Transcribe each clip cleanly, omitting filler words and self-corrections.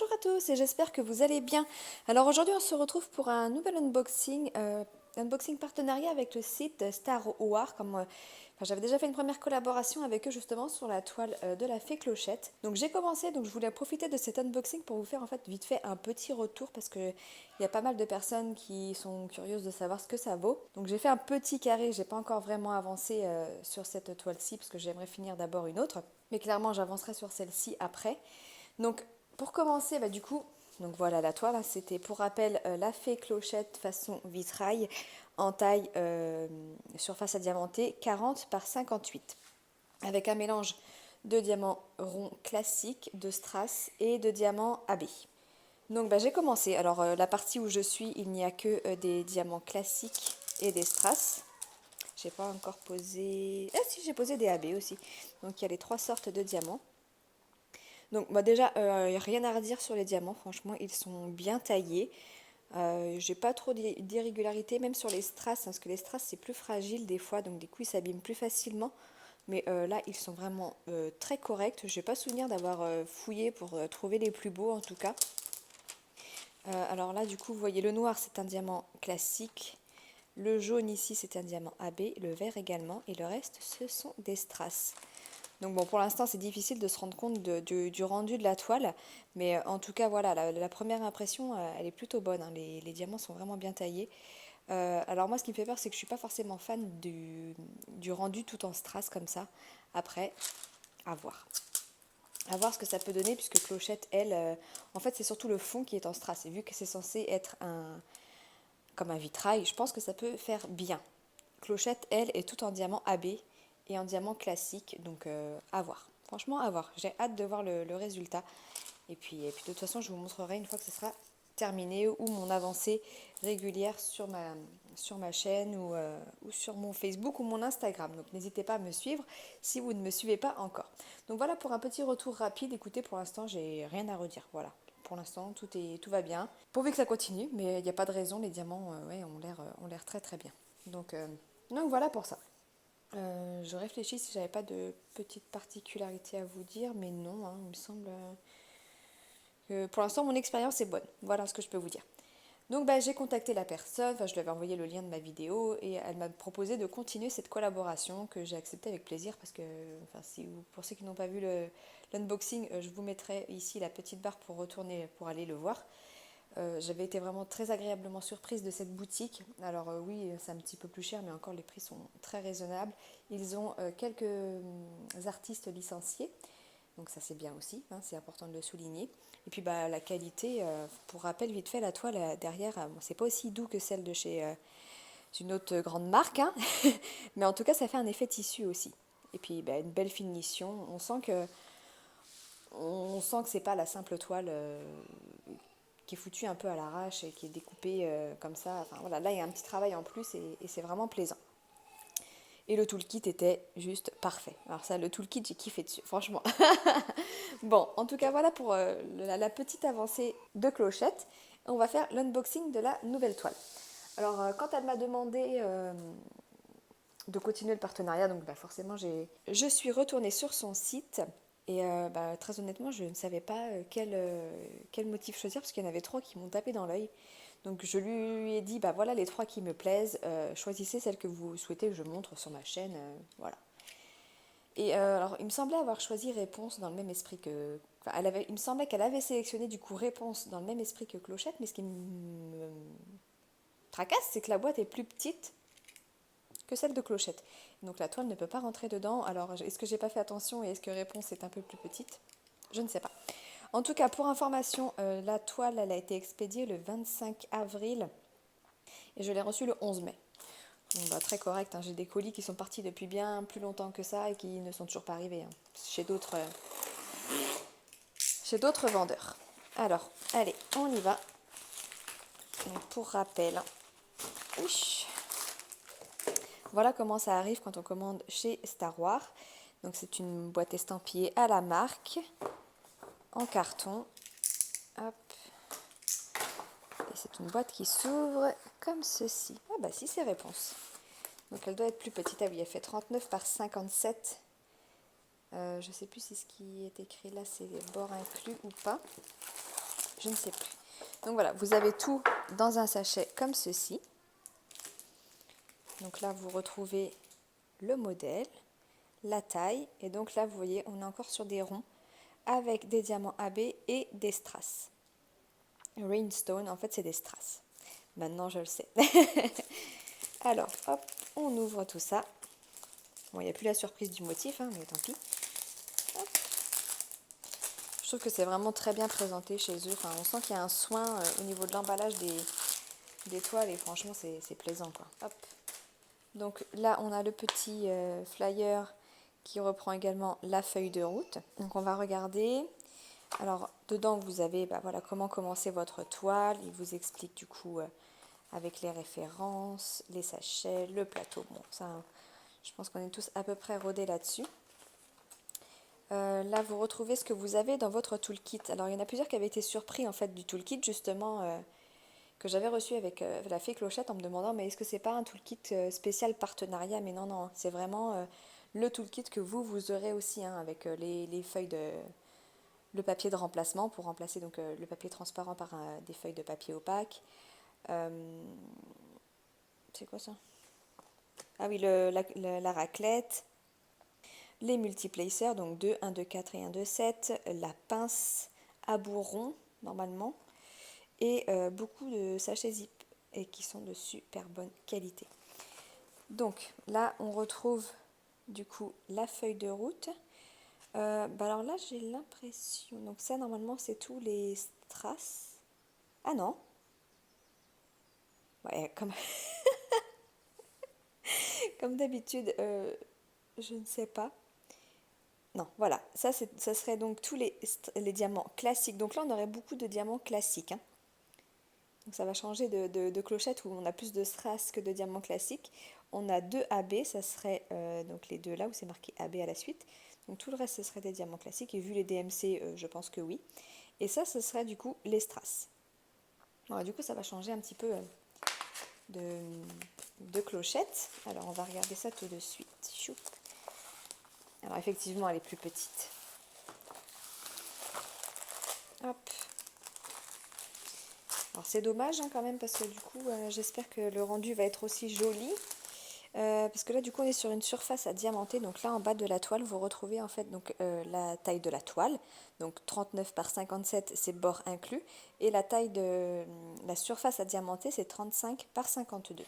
Bonjour à tous et j'espère que vous allez bien. Alors aujourd'hui on se retrouve pour un nouvel unboxing partenariat avec le site Star War. J'avais déjà fait une première collaboration avec eux justement sur la toile de la fée Clochette. Donc j'ai commencé, donc je voulais profiter de cet unboxing pour vous faire en fait vite fait un petit retour parce que il y a pas mal de personnes qui sont curieuses de savoir ce que ça vaut. Donc j'ai fait un petit carré, j'ai pas encore vraiment avancé sur cette toile-ci parce que j'aimerais finir d'abord une autre. Mais clairement j'avancerai sur celle-ci après. Donc pour commencer, du coup, donc voilà la toile, hein, c'était pour rappel la fée Clochette façon vitrail en taille surface à diamanter 40 par 58 avec un mélange de diamants ronds classiques, de strass et de diamants AB. Donc j'ai commencé. Alors la partie où je suis, il n'y a que des diamants classiques et des strass. J'ai pas encore posé... Ah si, j'ai posé des AB aussi. Donc il y a les trois sortes de diamants. Donc déjà, il n'y a rien à redire sur les diamants, franchement, ils sont bien taillés. J'ai pas trop d'irrégularité, même sur les strass, hein, parce que les strass c'est plus fragile des fois, donc des coups ils s'abîment plus facilement. Mais là, ils sont vraiment très corrects. Je n'ai pas souvenir d'avoir fouillé pour trouver les plus beaux en tout cas. Alors là, du coup, vous voyez, le noir c'est un diamant classique. Le jaune ici c'est un diamant AB, le vert également, et le reste ce sont des strass. Donc bon, pour l'instant, c'est difficile de se rendre compte du rendu de la toile, mais en tout cas, voilà, la première impression, elle est plutôt bonne, hein. Les diamants sont vraiment bien taillés. Alors moi, ce qui me fait peur, c'est que je suis pas forcément fan du rendu tout en strass comme ça. Après, à voir. À voir ce que ça peut donner, puisque Clochette, elle, en fait, c'est surtout le fond qui est en strass. Et vu que c'est censé être comme un vitrail, je pense que ça peut faire bien. Clochette, elle, est tout en diamant AB et en diamant classique, donc à voir. Franchement, à voir. J'ai hâte de voir le résultat. Et puis de toute façon, je vous montrerai une fois que ce sera terminé ou mon avancée régulière sur ma chaîne ou sur mon Facebook ou mon Instagram. Donc n'hésitez pas à me suivre si vous ne me suivez pas encore. Donc voilà pour un petit retour rapide. Écoutez, pour l'instant, j'ai rien à redire. Voilà. Pour l'instant, tout va bien. Pourvu que ça continue, mais il n'y a pas de raison. Les diamants ouais, ont l'air très très bien. Donc voilà pour ça. Je réfléchis si j'avais pas de petites particularités à vous dire, mais non, hein, il me semble que pour l'instant mon expérience est bonne. Voilà ce que je peux vous dire. Donc j'ai contacté la personne, je lui avais envoyé le lien de ma vidéo et elle m'a proposé de continuer cette collaboration que j'ai acceptée avec plaisir parce que, pour ceux qui n'ont pas vu l'unboxing, je vous mettrai ici la petite barre pour retourner, pour aller le voir. J'avais été vraiment très agréablement surprise de cette boutique. Alors oui, c'est un petit peu plus cher, mais encore les prix sont très raisonnables. Ils ont quelques artistes licenciés, donc ça c'est bien aussi, hein, c'est important de le souligner. Et puis la qualité, pour rappel vite fait, la toile derrière, bon, c'est pas aussi doux que celle de chez une autre grande marque, hein, mais en tout cas ça fait un effet tissu aussi. Et puis une belle finition, on sent que c'est pas la simple toile qui est foutue un peu à l'arrache et qui est découpée comme ça. Enfin voilà, là il y a un petit travail en plus et c'est vraiment plaisant. Et le toolkit était juste parfait. Alors ça, le toolkit, j'ai kiffé dessus, franchement. Bon, en tout cas, voilà pour la petite avancée de Clochette. On va faire l'unboxing de la nouvelle toile. Alors, quand elle m'a demandé de continuer le partenariat, donc forcément, je suis retournée sur son site. Et très honnêtement, je ne savais pas quel motif choisir parce qu'il y en avait trois qui m'ont tapé dans l'œil. Donc je lui ai dit, voilà les trois qui me plaisent, choisissez celle que vous souhaitez que je montre sur ma chaîne, voilà. Et alors il me semblait avoir choisi Réponse dans le même esprit que... il me semblait qu'elle avait sélectionné du coup Réponse dans le même esprit que Clochette, mais ce qui me tracasse, c'est que la boîte est plus petite que celle de Clochette. Donc la toile ne peut pas rentrer dedans. Alors est-ce que j'ai pas fait attention et est-ce que Réponse est un peu plus petite? Je ne sais pas. En tout cas, pour information, la toile elle a été expédiée le 25 avril et je l'ai reçue le 11 mai. Donc, très correct, hein. J'ai des colis qui sont partis depuis bien plus longtemps que ça et qui ne sont toujours pas arrivés, hein, chez d'autres vendeurs. Alors, allez, on y va. Donc, pour rappel, oui. Voilà comment ça arrive quand on commande chez Star Wars. Donc c'est une boîte estampillée à la marque, en carton. Hop. Et c'est une boîte qui s'ouvre comme ceci. Ah bah si, c'est Réponse. Donc elle doit être plus petite. Ah oui, elle fait 39 par 57. Je ne sais plus si ce qui est écrit là, c'est les bords inclus ou pas. je ne sais plus. Donc voilà, vous avez tout dans un sachet comme ceci. Donc là, vous retrouvez le modèle, la taille. Et donc là, vous voyez, on est encore sur des ronds avec des diamants AB et des strass. Rhinestone, en fait, c'est des strass. Maintenant, je le sais. Alors, hop, on ouvre tout ça. Bon, il n'y a plus la surprise du motif, hein, mais tant pis. Hop. Je trouve que c'est vraiment très bien présenté chez eux. Enfin, on sent qu'il y a un soin au niveau de l'emballage des toiles et franchement, c'est plaisant, quoi. Hop. Donc là, on a le petit flyer qui reprend également la feuille de route. Donc on va regarder. Alors, dedans, vous avez voilà, comment commencer votre toile. Il vous explique du coup avec les références, les sachets, le plateau. Bon, ça, je pense qu'on est tous à peu près rodés là-dessus. Là, vous retrouvez ce que vous avez dans votre toolkit. Alors, il y en a plusieurs qui avaient été surpris en fait du toolkit justement que j'avais reçu avec la fée Clochette en me demandant mais est-ce que c'est pas un toolkit spécial partenariat? Mais non, non, c'est vraiment le toolkit que vous aurez aussi hein, avec les feuilles le papier de remplacement pour remplacer donc le papier transparent par des feuilles de papier opaque. C'est quoi ça? Ah oui, la raclette, les multiplacers, donc 2, 1, 2, 4 et 1, 2, 7, la pince à bourron normalement, et beaucoup de sachets zip et qui sont de super bonne qualité. Donc là, on retrouve du coup la feuille de route. Alors là, j'ai l'impression. Donc ça, normalement, c'est tous les strass. Ah non. Ouais, comme d'habitude, je ne sais pas. Non, voilà. Ça serait donc tous les diamants classiques. Donc là, on aurait beaucoup de diamants classiques. Hein. Donc ça va changer de clochette où on a plus de strass que de diamants classiques. On a 2 AB, ça serait donc les deux là où c'est marqué AB à la suite. Donc tout le reste, ce serait des diamants classiques. Et vu les DMC, je pense que oui. Et ça, ce serait du coup les strass. Voilà, du coup, ça va changer un petit peu de clochette. Alors, on va regarder ça tout de suite. Choup. Alors, effectivement, elle est plus petite. Hop. Alors, c'est dommage hein, quand même parce que du coup, j'espère que le rendu va être aussi joli. Parce que là, du coup, on est sur une surface à diamanter. Donc là, en bas de la toile, vous retrouvez en fait donc, la taille de la toile. Donc 39 par 57, c'est bord inclus. Et la taille de la surface à diamanter, c'est 35 par 52.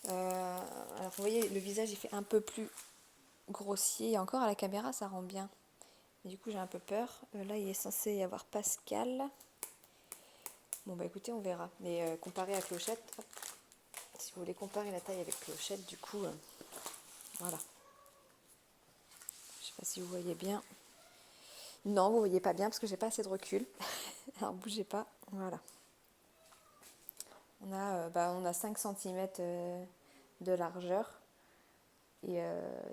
Alors vous voyez, le visage, il fait un peu plus grossier. Et encore, à la caméra, ça rend bien. Mais du coup, j'ai un peu peur. Là, il est censé y avoir Pascal. Bon, bah écoutez, on verra. Mais comparé à Clochette, hop, si vous voulez comparer la taille avec Clochette, du coup, voilà. Je sais pas si vous voyez bien. Non, vous voyez pas bien parce que j'ai pas assez de recul. Alors bougez pas. Voilà. On a 5 cm de largeur et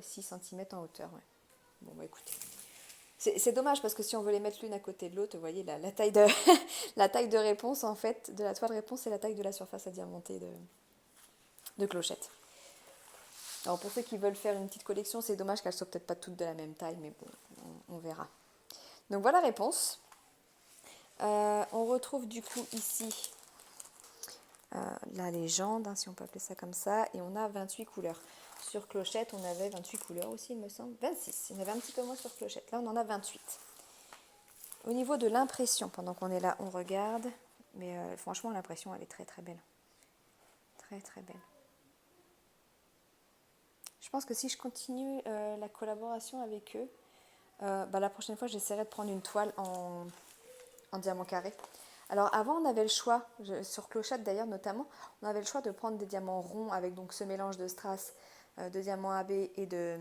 6 cm en hauteur. Ouais. Bon bah écoutez. C'est dommage parce que si on veut les mettre l'une à côté de l'autre, vous voyez la taille de la taille de réponse en fait, de la toile réponse, c'est la taille de la surface à diamanter de Clochette. Alors pour ceux qui veulent faire une petite collection, c'est dommage qu'elles soient peut-être pas toutes de la même taille, mais bon, on verra. Donc voilà la réponse. On retrouve du coup ici la légende, hein, si on peut appeler ça comme ça, et on a 28 couleurs. Sur Clochette, on avait 28 couleurs aussi, il me semble. 26, il y en avait un petit peu moins sur Clochette. Là, on en a 28. Au niveau de l'impression, pendant qu'on est là, on regarde. Mais franchement, l'impression, elle est très très belle. Très très belle. Je pense que si je continue la collaboration avec eux, la prochaine fois, j'essaierai de prendre une toile en diamant carré. Alors avant, on avait le choix, sur Clochette d'ailleurs notamment, on avait le choix de prendre des diamants ronds avec donc ce mélange de strass, de diamants AB et de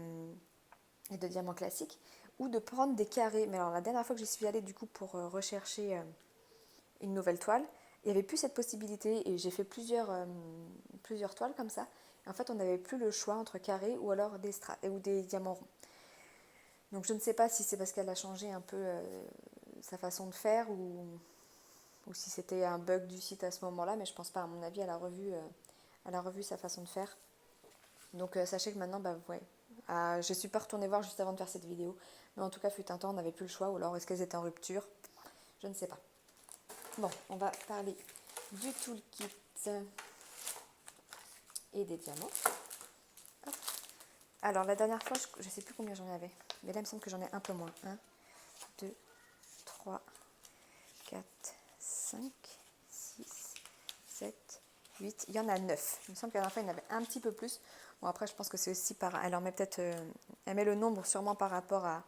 diamants classiques, ou de prendre des carrés. Mais alors la dernière fois que j'y suis allée du coup pour rechercher une nouvelle toile, il n'y avait plus cette possibilité et j'ai fait plusieurs toiles comme ça. Et en fait, on n'avait plus le choix entre carrés ou alors ou des diamants ronds. Donc je ne sais pas si c'est parce qu'elle a changé un peu sa façon de faire ou si c'était un bug du site à ce moment-là, mais je pense pas. À mon avis, elle a revu sa façon de faire. Donc sachez que maintenant, ouais. Je suis pas retournée voir juste avant de faire cette vidéo, mais en tout cas, fut un temps, on n'avait plus le choix, ou alors est-ce qu'elles étaient en rupture? Je ne sais pas. Bon, on va parler du toolkit et des diamants. Hop. Alors la dernière fois, je ne sais plus combien j'en avais, mais là il me semble que j'en ai un peu moins. 1, 2, 3, 4, 5, 6, 7, 8. Il y en a 9. Il me semble que la dernière fois, il y en avait un petit peu plus. Bon, après, je pense que c'est aussi par... Elle en met peut-être... elle met le nombre sûrement par rapport à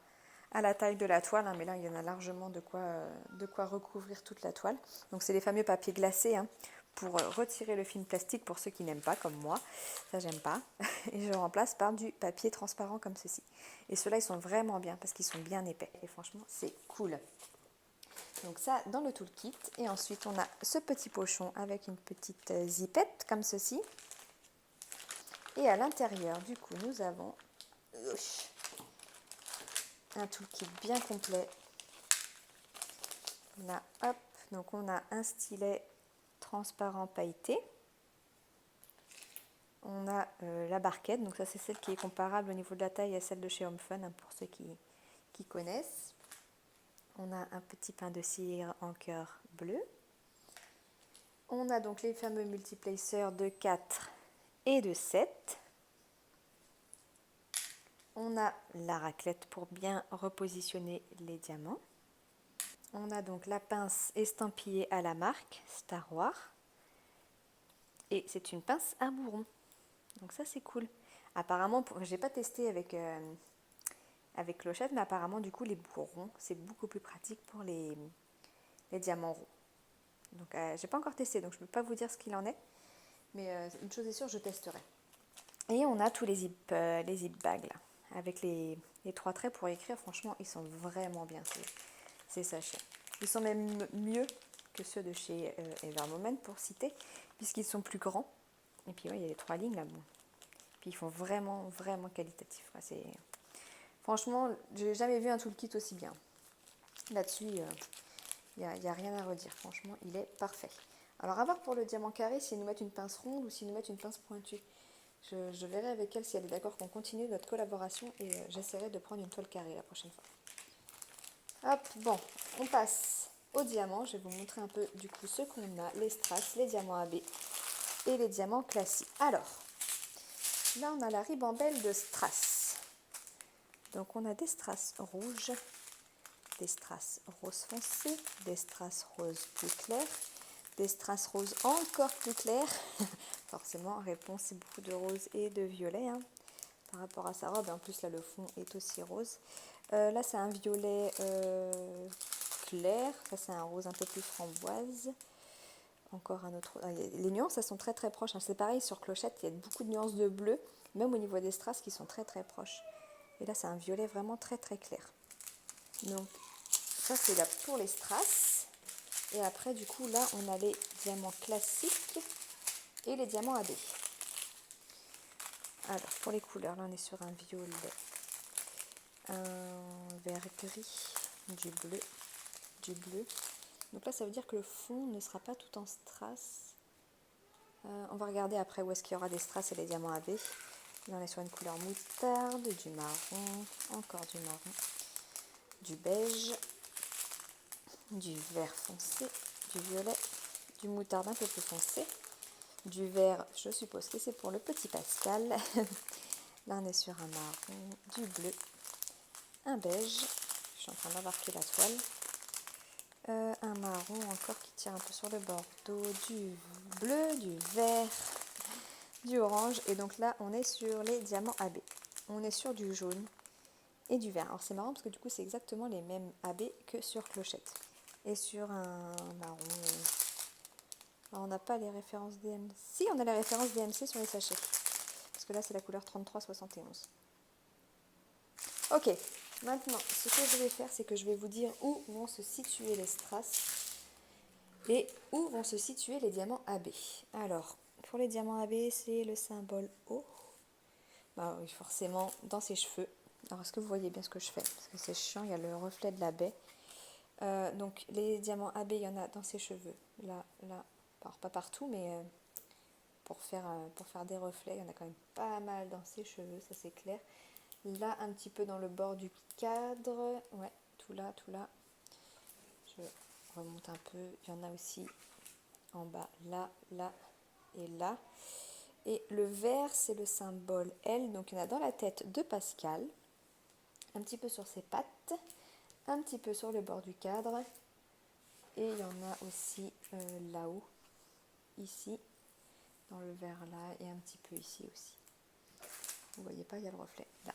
la taille de la toile, hein, mais là, il y en a largement de quoi recouvrir toute la toile. Donc, c'est les fameux papiers glacés, hein, pour retirer le film plastique pour ceux qui n'aiment pas, comme moi. Ça, j'aime pas. Et je remplace par du papier transparent comme ceci. Et ceux-là, ils sont vraiment bien parce qu'ils sont bien épais. Et franchement, c'est cool. Donc ça dans le toolkit. Et ensuite on a ce petit pochon avec une petite zipette comme ceci. Et à l'intérieur du coup nous avons un toolkit bien complet. Là hop, donc on a un stylet transparent pailleté. On a la barquette, donc ça c'est celle qui est comparable au niveau de la taille à celle de chez Home Fun, hein, pour ceux qui connaissent. On a un petit pain de cire en cœur bleu. On a donc les fameux multiplacers de 4 et de 7. On a la raclette pour bien repositionner les diamants. On a donc la pince estampillée à la marque Star Wars. Et c'est une pince à bourron. Donc ça c'est cool. Apparemment, j'ai pas testé avec Clochette, mais apparemment du coup les bourrons, c'est beaucoup plus pratique pour les diamants ronds. Donc j'ai pas encore testé, donc je ne peux pas vous dire ce qu'il en est. Mais une chose est sûre, je testerai. Et on a tous les zip bags là, avec les 3 traits pour écrire. Franchement, ils sont vraiment bien ces sachets. Ils sont même mieux que ceux de chez Evermoment pour citer, puisqu'ils sont plus grands. Et puis ouais, il y a les 3 lignes là. Bon. Puis ils font vraiment, vraiment qualitatif. Franchement, j'ai jamais vu un toolkit aussi bien. Là-dessus, il n'y a rien à redire. Franchement, il est parfait. Alors à voir pour le diamant carré, s'ils nous mettent une pince ronde ou s'ils nous mettent une pince pointue. Je verrai avec elle si elle est d'accord qu'on continue notre collaboration et j'essaierai de prendre une toile carrée la prochaine fois. Hop, bon, on passe aux diamants. Je vais vous montrer un peu du coup ce qu'on a, les strass, les diamants AB et les diamants classiques. Alors, là on a la ribambelle de strass. Donc on a des strass rouges, des strass rose foncé, des strass rose plus clair, des strass roses encore plus clairs. Forcément, réponse, c'est beaucoup de rose et de violet, hein, par rapport à sa robe. Et en plus, là, le fond est aussi rose. Là, c'est un violet clair. Ça, c'est un rose un peu plus framboise. Encore un autre. Les nuances, elles sont très très proches, hein. C'est pareil sur Clochette, il y a beaucoup de nuances de bleu, même au niveau des strass qui sont très très proches. Et là, c'est un violet vraiment très très clair. Donc, ça, c'est là pour les strass. Et après, du coup, là, on a les diamants classiques et les diamants AB. Alors, pour les couleurs, là, on est sur un violet, un vert gris, du bleu. Donc là, ça veut dire que le fond ne sera pas tout en strass. On va regarder après où est-ce qu'il y aura des strass et les diamants AB. Là, on est sur une couleur moutarde, du marron, encore du marron, du beige, du vert foncé, du violet, du moutarde un peu plus foncé, du vert, je suppose que c'est pour le petit Pascal. Là, on est sur un marron, du bleu, un beige, je suis en train d'embarquer la toile, un marron encore qui tire un peu sur le bordeaux, du bleu, du vert, du orange. Et donc là, on est sur les diamants AB. On est sur du jaune et du vert. Alors c'est marrant parce que du coup, c'est exactement les mêmes AB que sur Clochette. Et sur un marron... Alors, on n'a pas les références DMC. Si, on a les références DMC sur les sachets. Parce que là, c'est la couleur 3371. Ok, maintenant, ce que je vais faire, c'est que je vais vous dire où vont se situer les strass et où vont se situer les diamants AB. Alors, pour les diamants AB, c'est le symbole O. Bah oui, forcément, dans ses cheveux. Alors, est-ce que vous voyez bien ce que je fais? Parce que c'est chiant, il y a le reflet de la baie. Donc, les diamants AB, il y en a dans ses cheveux. Là, là. Alors, pas partout, mais pour faire des reflets, il y en a quand même pas mal dans ses cheveux, ça c'est clair. Là, un petit peu dans le bord du cadre. Ouais, tout là, tout là. on remonte un peu. Il y en a aussi en bas, là, là et là. Et le vert, c'est le symbole L. Donc il y en a dans la tête de Pascal, un petit peu sur ses pattes, un petit peu sur le bord du cadre. Et il y en a aussi là-haut, ici, dans le vert là, et un petit peu ici aussi. Vous voyez pas, il y a le reflet là.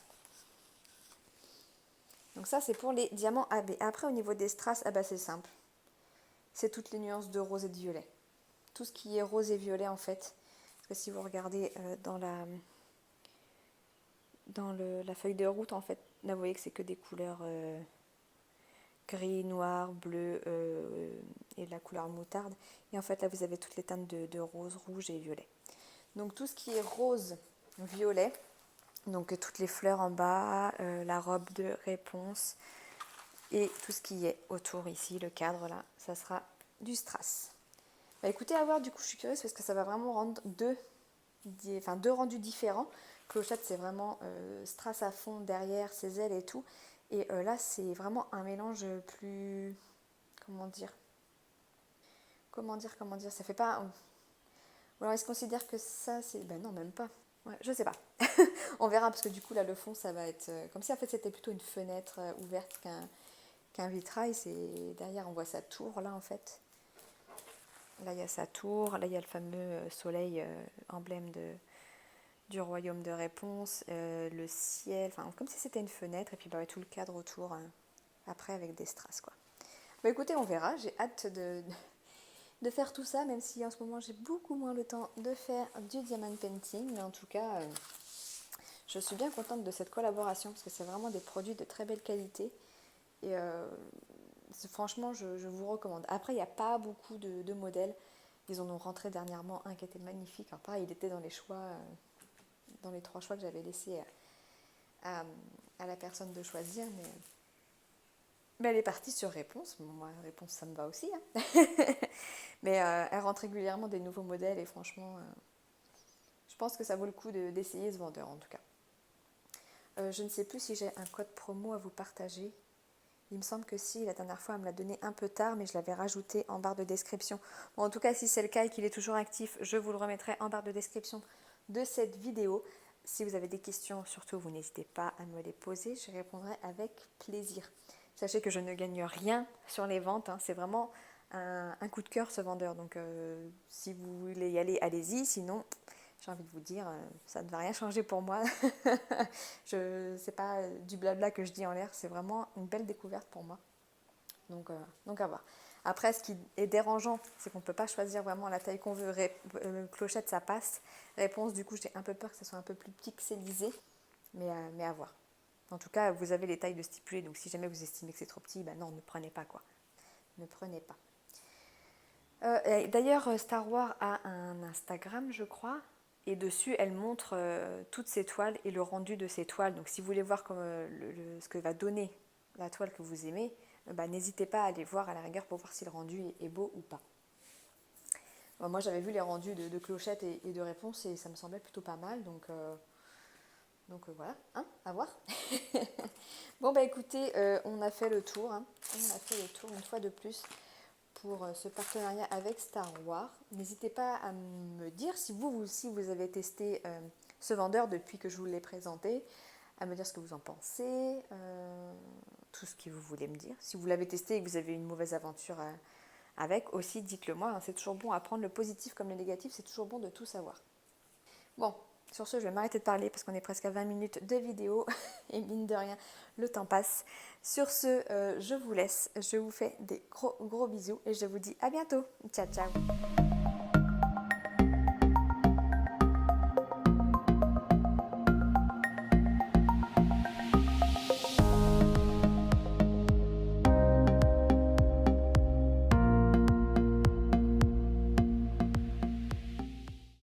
Donc ça, c'est pour les diamants AB. Après, au niveau des strass, ah bah, c'est simple. C'est toutes les nuances de rose et de violet. Tout ce qui est rose et violet, en fait. Parce que si vous regardez la feuille de route, en fait, là, vous voyez que c'est que des couleurs gris, noir, bleu et de la couleur moutarde. Et en fait, là, vous avez toutes les teintes de rose, rouge et violet. Donc, tout ce qui est rose, violet, donc toutes les fleurs en bas, la robe de réponse et tout ce qui est autour ici, le cadre là, ça sera du strass. Bah écoutez, à voir, du coup je suis curieuse parce que ça va vraiment rendre deux rendus différents. Clochette c'est vraiment strass à fond derrière ses ailes et tout. Et là c'est vraiment un mélange plus... Comment dire, ça fait pas... Ou alors ils se considèrent que ça c'est... Ben non, même pas. Ouais, je sais pas. On verra parce que du coup là le fond ça va être comme si en fait c'était plutôt une fenêtre ouverte qu'un vitrail. C'est derrière on voit sa tour là en fait. Là il y a sa tour, là il y a le fameux soleil emblème du royaume de réponse, le ciel, enfin comme si c'était une fenêtre et puis bah, tout le cadre autour après avec des strass quoi. Bah écoutez on verra, j'ai hâte de faire tout ça même si en ce moment j'ai beaucoup moins le temps de faire du diamond painting, mais en tout cas je suis bien contente de cette collaboration parce que c'est vraiment des produits de très belle qualité et franchement je vous recommande. Après il n'y a pas beaucoup de modèles, ils en ont rentré dernièrement un qui était magnifique. Alors pareil il était dans les choix, dans les 3 choix que j'avais laissés à la personne de choisir, mais elle est partie sur réponse. Bon, moi réponse ça me va aussi hein. Mais elle rentre régulièrement des nouveaux modèles et franchement je pense que ça vaut le coup d'essayer ce vendeur en tout cas. Je ne sais plus si j'ai un code promo à vous partager. Il me semble que si, la dernière fois elle me l'a donné un peu tard, mais je l'avais rajouté en barre de description. Bon, en tout cas, si c'est le cas et qu'il est toujours actif, je vous le remettrai en barre de description de cette vidéo. Si vous avez des questions, surtout, vous n'hésitez pas à me les poser, je répondrai avec plaisir. Sachez que je ne gagne rien sur les ventes, hein. C'est vraiment un coup de cœur ce vendeur. Donc si vous voulez y aller, allez-y, sinon... J'ai envie de vous dire, ça ne va rien changer pour moi. C'est pas du blabla que je dis en l'air, c'est vraiment une belle découverte pour moi. Donc à voir. Après, ce qui est dérangeant, c'est qu'on ne peut pas choisir vraiment la taille qu'on veut. Clochette, ça passe. Réponse, du coup, j'ai un peu peur que ça soit un peu plus pixelisé, mais à voir. En tout cas, vous avez les tailles de stipulées, donc si jamais vous estimez que c'est trop petit, ben non, ne prenez pas quoi. Ne prenez pas. D'ailleurs, Star Wars a un Instagram, je crois. Et dessus, elle montre toutes ses toiles et le rendu de ses toiles. Donc si vous voulez voir ce que va donner la toile que vous aimez, bah, n'hésitez pas à aller voir à la rigueur pour voir si le rendu est beau ou pas. Bon, moi j'avais vu les rendus de Clochette et de Réponse et ça me semblait plutôt pas mal. Donc voilà, hein, à voir. Bon bah écoutez, on a fait le tour. Hein. On a fait le tour une fois de plus pour ce partenariat avec Star Wars. N'hésitez pas à me dire si vous aussi vous avez testé ce vendeur depuis que je vous l'ai présenté, à me dire ce que vous en pensez, tout ce que vous voulez me dire. Si vous l'avez testé et que vous avez une mauvaise aventure avec, aussi dites-le moi, hein. C'est toujours bon à prendre le positif comme le négatif, c'est toujours bon de tout savoir. Bon, sur ce, je vais m'arrêter de parler parce qu'on est presque à 20 minutes de vidéo et mine de rien, le temps passe. Sur ce, je vous laisse, je vous fais des gros bisous et je vous dis à bientôt. Ciao, ciao.